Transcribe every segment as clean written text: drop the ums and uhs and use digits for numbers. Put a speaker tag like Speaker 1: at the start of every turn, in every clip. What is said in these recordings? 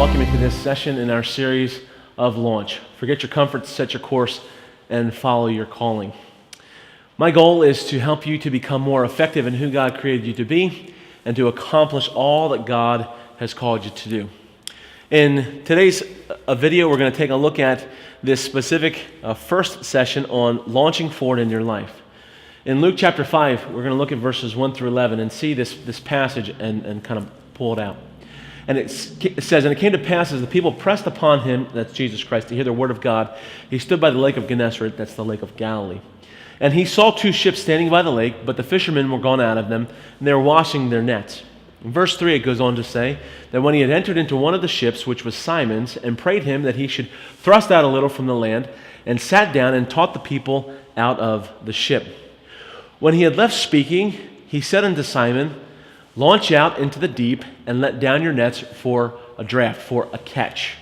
Speaker 1: welcome you to this session in our series of Launch. Forget your comfort, set your course, and follow your calling. My goal is to help you to become more effective in who God created you to be and to accomplish all that God has called you to do. In today's video, we're going to take a look at this specific first session on launching forward in your life. In Luke chapter 5, we're going to look at verses 1 through 11 and see this passage and kind of pull it out. And it says, "And it came to pass as the people pressed upon him," that's Jesus Christ, "to hear the word of God, he stood by the lake of Gennesaret," that's the lake of Galilee. "And he saw two ships standing by the lake, but the fishermen were gone out of them, and they were washing their nets." In verse 3 it goes on to say that when he had entered into one of the ships, which was Simon's, and prayed him that he should thrust out a little from the land, and sat down and taught the people out of the ship. When he had left speaking, he said unto Simon, "Launch out into the deep and let down your nets for a draught," for a catch.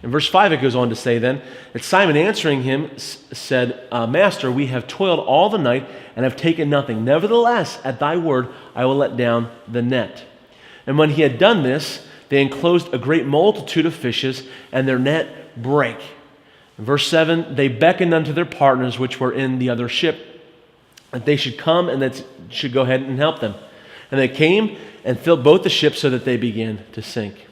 Speaker 1: In verse 5 it goes on to say then that Simon answering him said, "Master, we have toiled all the night and have taken nothing. Nevertheless, at thy word I will let down the net." And when he had done this, they enclosed a great multitude of fishes, and their net brake. In verse 7, they beckoned unto their partners which were in the other ship, that they should come and that should go ahead and help them. And they came and filled both the ships so that they began to sink.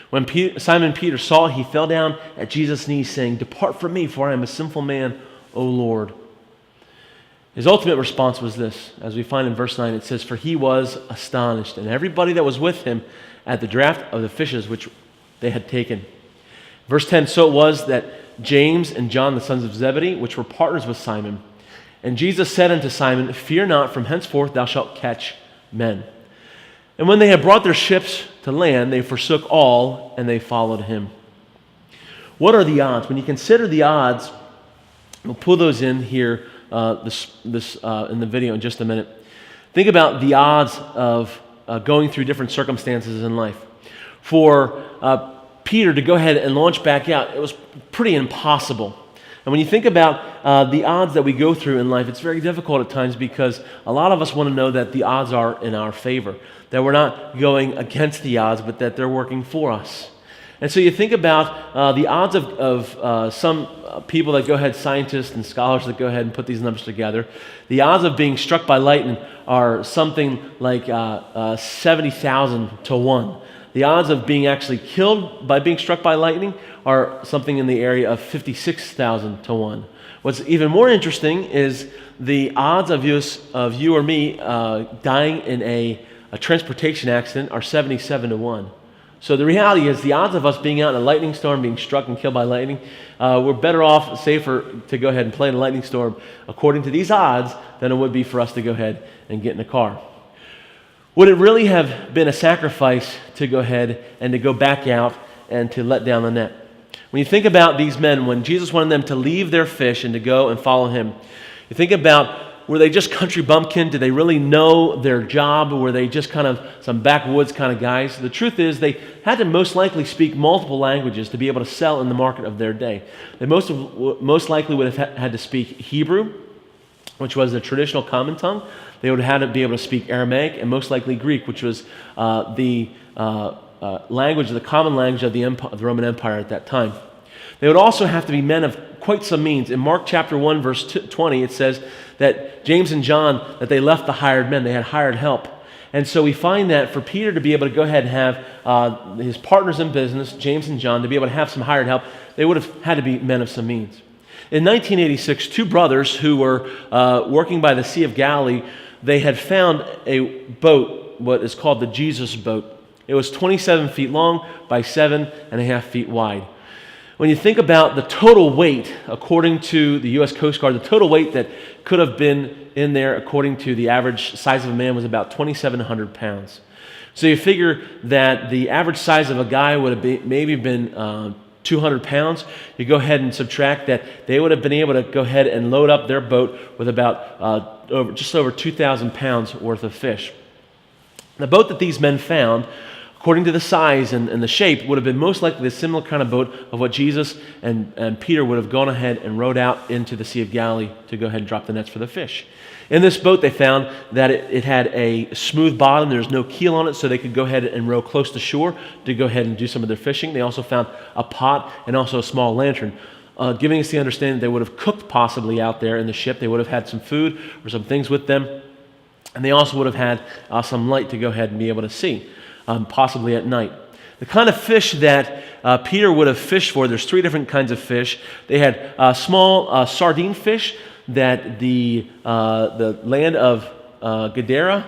Speaker 1: When Simon Peter saw it, he fell down at Jesus' knees, saying, "Depart from me, for I am a sinful man, O Lord." His ultimate response was this, as we find in verse 9, it says, "For he was astonished, and everybody that was with him at the draught of the fishes which they had taken." Verse 10, "So it was that James and John, the sons of Zebedee, which were partners with Simon. And Jesus said unto Simon, Fear not, from henceforth thou shalt catch men. And when they had brought their ships to land, they forsook all, and they followed him." What are the odds? When you consider the odds, we'll pull those in here in the video in just a minute. Think about the odds of going through different circumstances in life. For Peter to go ahead and launch back out, it was pretty impossible. And when you think about the odds that we go through in life, it's very difficult at times because a lot of us want to know that the odds are in our favor, that we're not going against the odds, but that they're working for us. And so you think about the odds of some people that go ahead, scientists and scholars that go ahead and put these numbers together. The odds of being struck by lightning are something like 70,000 to 1. The odds of being actually killed by being struck by lightning are something in the area of 56,000 to 1. What's even more interesting is the odds of you or me dying in a transportation accident are 77 to 1. So the reality is the odds of us being out in a lightning storm, being struck and killed by lightning, we're better off, safer to go ahead and play in a lightning storm according to these odds than it would be for us to go ahead and get in a car. Would it really have been a sacrifice to go ahead and to go back out and to let down the net? When you think about these men, when Jesus wanted them to leave their fish and to go and follow him, you think about, were they just country bumpkin? Did they really know their job? Were they just kind of some backwoods kind of guys? The truth is they had to most likely speak multiple languages to be able to sell in the market of their day. They most likely would have had to speak Hebrew, which was the traditional common tongue. They would have had to be able to speak Aramaic and most likely Greek, which was the language, the common language of the Roman Empire at that time. They would also have to be men of quite some means. In Mark chapter 1, verse 20, it says that James and John, that they left the hired men. They had hired help. And so we find that for Peter to be able to go ahead and have his partners in business, James and John, to be able to have some hired help, they would have had to be men of some means. In 1986, two brothers who were working by the Sea of Galilee, they had found a boat, what is called the Jesus boat. It was 27 feet long by 7.5 feet wide. When you think about the total weight, according to the U.S. Coast Guard, the total weight that could have been in there, according to the average size of a man, was about 2,700 pounds. So you figure that the average size of a guy would have maybe been 200 pounds. You go ahead and subtract that. They would have been able to go ahead and load up their boat with about just over 2,000 pounds worth of fish. The boat that these men found, according to the size and the shape, would have been most likely a similar kind of boat of what Jesus and Peter would have gone ahead and rowed out into the Sea of Galilee to go ahead and drop the nets for the fish. In this boat, they found that it had a smooth bottom. There was no keel on it, so they could go ahead and row close to shore to go ahead and do some of their fishing. They also found a pot and also a small lantern, giving us the understanding that they would have cooked possibly out there in the ship. They would have had some food or some things with them, and they also would have had some light to go ahead and be able to see, possibly at night. The kind of fish that Peter would have fished for, there's 3 different kinds of fish. They had small sardine fish that the land of Gadara,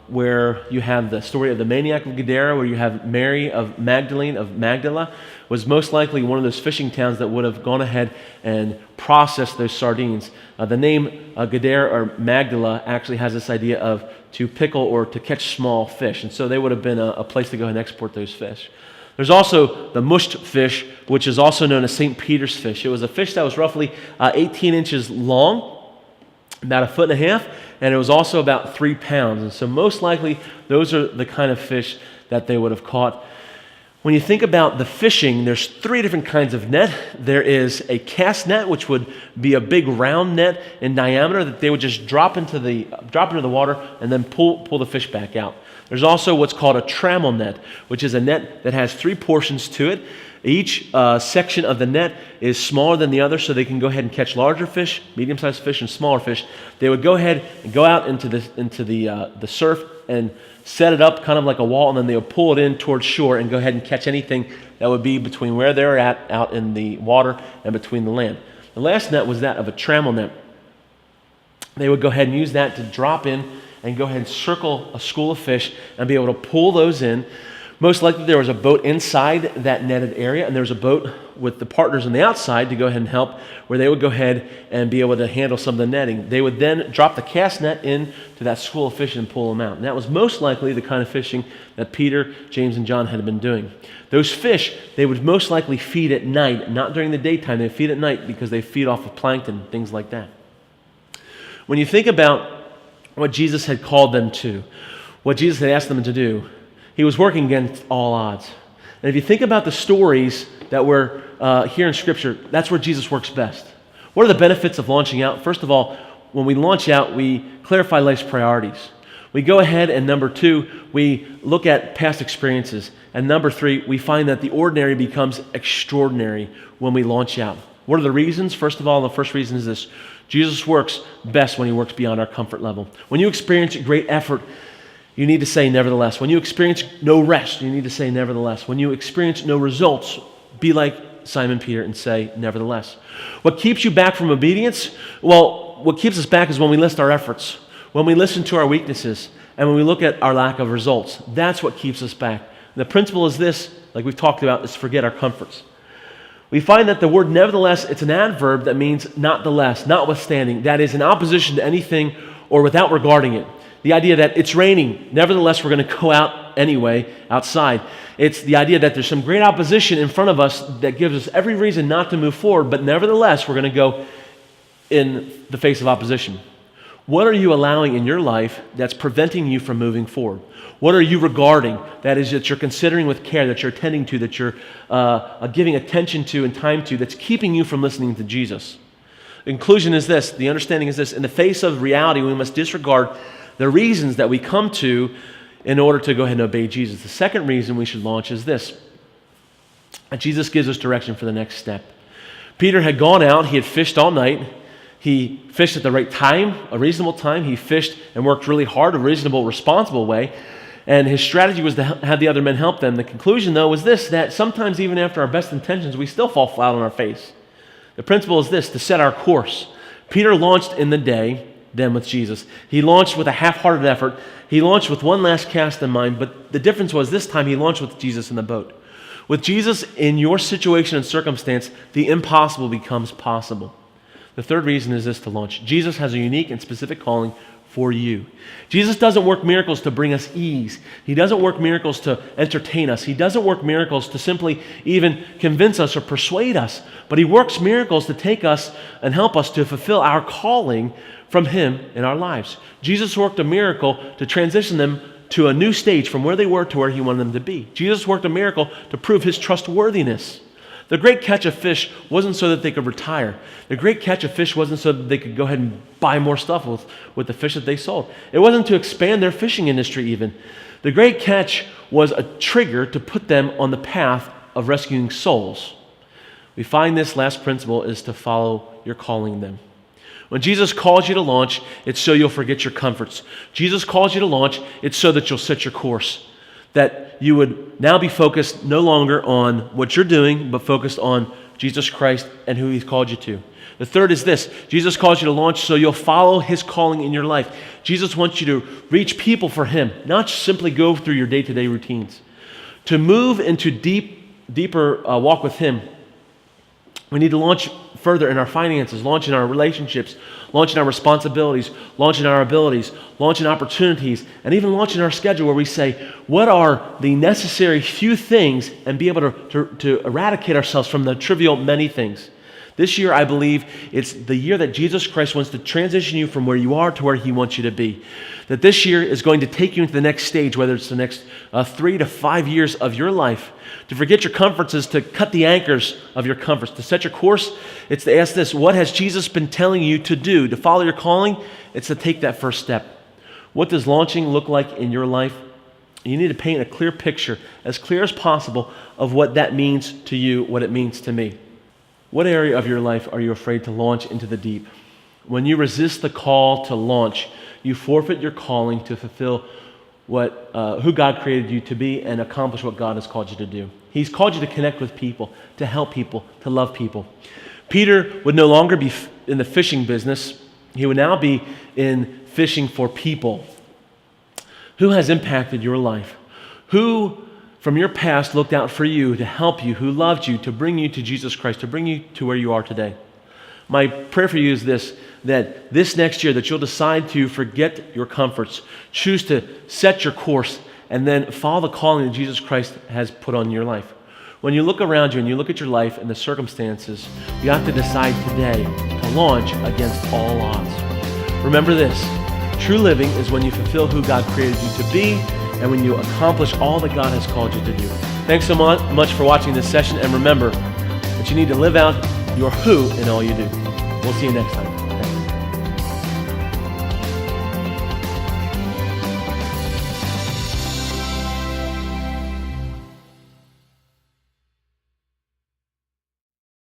Speaker 1: where you have the story of the maniac of Gadara, where you have Mary of Magdala, was most likely one of those fishing towns that would have gone ahead and processed those sardines. The name Gadara or Magdala actually has this idea of to pickle or to catch small fish, and so they would have been a place to go and export those fish. There's also the mushed fish, which is also known as St. Peter's fish. It was a fish that was roughly 18 inches long, about 1.5 feet, and it was also about 3 pounds. And so most likely, those are the kind of fish that they would have caught. When you think about the fishing, there's 3 different kinds of net. There is a cast net, which would be a big round net in diameter that they would just drop into the water and then pull the fish back out. There's also what's called a trammel net, which is a net that has 3 portions to it. Each section of the net is smaller than the other, so they can go ahead and catch larger fish, medium-sized fish, and smaller fish. They would go ahead and go out into the surf and set it up kind of like a wall, and then they would pull it in towards shore and go ahead and catch anything that would be between where they're at out in the water and between the land. The last net was that of a trammel net. They would go ahead and use that to drop in and go ahead and circle a school of fish and be able to pull those in. Most likely there was a boat inside that netted area, and there was a boat with the partners on the outside to go ahead and help, where they would go ahead and be able to handle some of the netting. They would then drop the cast net into that school of fish and pull them out. And that was most likely the kind of fishing that Peter, James, and John had been doing. Those fish, they would most likely feed at night, not during the daytime. They feed at night because they feed off of plankton, things like that. When you think about what Jesus had called them to, what Jesus had asked them to do, he was working against all odds. And if you think about the stories that were here in Scripture, that's where Jesus works best. What are the benefits of launching out? First of all, when we launch out, we clarify life's priorities. We go ahead, and number 2, we look at past experiences. And number 3, we find that the ordinary becomes extraordinary when we launch out. What are the reasons? First of all, the first reason is this: Jesus works best when he works beyond our comfort level. When you experience great effort, you need to say nevertheless. When you experience no rest, you need to say nevertheless. When you experience no results, be like Simon Peter and say nevertheless. What keeps you back from obedience? Well, what keeps us back is when we list our efforts, when we listen to our weaknesses, and when we look at our lack of results. That's what keeps us back. And the principle is this, like we've talked about, is forget our comforts. We find that the word nevertheless, it's an adverb that means not the less, notwithstanding. That is in opposition to anything or without regarding it. The idea that it's raining, nevertheless we're going to go out anyway, outside. It's the idea that there's some great opposition in front of us that gives us every reason not to move forward, but nevertheless we're going to go in the face of opposition. What are you allowing in your life that's preventing you from moving forward? What are you regarding, that is, that you're considering with care, that you're attending to, that you're giving attention to and time to, that's keeping you from listening to Jesus? The conclusion is this, the understanding is this: in the face of reality, we must disregard the reasons that we come to in order to go ahead and obey Jesus. The second reason we should launch is this: that Jesus gives us direction for the next step. Peter had gone out, he had fished all night. He fished at the right time, a reasonable time. He fished and worked really hard, a reasonable, responsible way. And his strategy was to have the other men help them. The conclusion, though, was this: that sometimes even after our best intentions, we still fall flat on our face. The principle is this: to set our course. Peter launched in the day, then with Jesus. He launched with a half-hearted effort. He launched with one last cast in mind, but the difference was this time he launched with Jesus in the boat. With Jesus in your situation and circumstance, the impossible becomes possible. The third reason is this to launch: Jesus has a unique and specific calling for you. Jesus doesn't work miracles to bring us ease. He doesn't work miracles to entertain us. He doesn't work miracles to simply even convince us or persuade us, but he works miracles to take us and help us to fulfill our calling from him in our lives. Jesus worked a miracle to transition them to a new stage from where they were to where he wanted them to be. Jesus worked a miracle to prove his trustworthiness. The great catch of fish wasn't so that they could retire. The great catch of fish wasn't so that they could go ahead and buy more stuff with the fish that they sold. It wasn't to expand their fishing industry even. The great catch was a trigger to put them on the path of rescuing souls. We find this last principle is to follow your calling them. When Jesus calls you to launch, it's so you'll forget your comforts. Jesus calls you to launch, it's so that you'll set your course. That you would now be focused no longer on what you're doing, but focused on Jesus Christ and who he's called you to. The third is this: Jesus calls you to launch so you'll follow his calling in your life. Jesus wants you to reach people for him, not simply go through your day-to-day routines. To move into deeper walk with him, we need to launch further in our finances, launch in our relationships, launch in our responsibilities, launch in our abilities, launch in opportunities, and even launch in our schedule where we say, what are the necessary few things, and be able to eradicate ourselves from the trivial many things. This year, I believe it's the year that Jesus Christ wants to transition you from where you are to where he wants you to be. That this year is going to take you into the next stage, whether it's the next 3 to 5 years of your life. To forget your comforts is to cut the anchors of your comforts. To set your course, it's to ask this: what has Jesus been telling you to do? To follow your calling, it's to take that first step. What does launching look like in your life? You need to paint a clear picture, as clear as possible, of what that means to you, what it means to me. What area of your life are you afraid to launch into the deep? When you resist the call to launch, you forfeit your calling to fulfill who God created you to be and accomplish what God has called you to do. He's called you to connect with people, to help people, to love people. Peter would no longer be in the fishing business. He would now be in fishing for people. Who has impacted your life? Who from your past looked out for you to help you, who loved you, to bring you to Jesus Christ, to bring you to where you are today? My prayer for you is this: that this next year that you'll decide to forget your comforts, choose to set your course, and then follow the calling that Jesus Christ has put on your life. When you look around you and you look at your life and the circumstances, you have to decide today to launch against all odds. Remember this: true living is when you fulfill who God created you to be, and when you accomplish all that God has called you to do. Thanks so much for watching this session, and remember that you need to live out your who in all you do. We'll see you next time.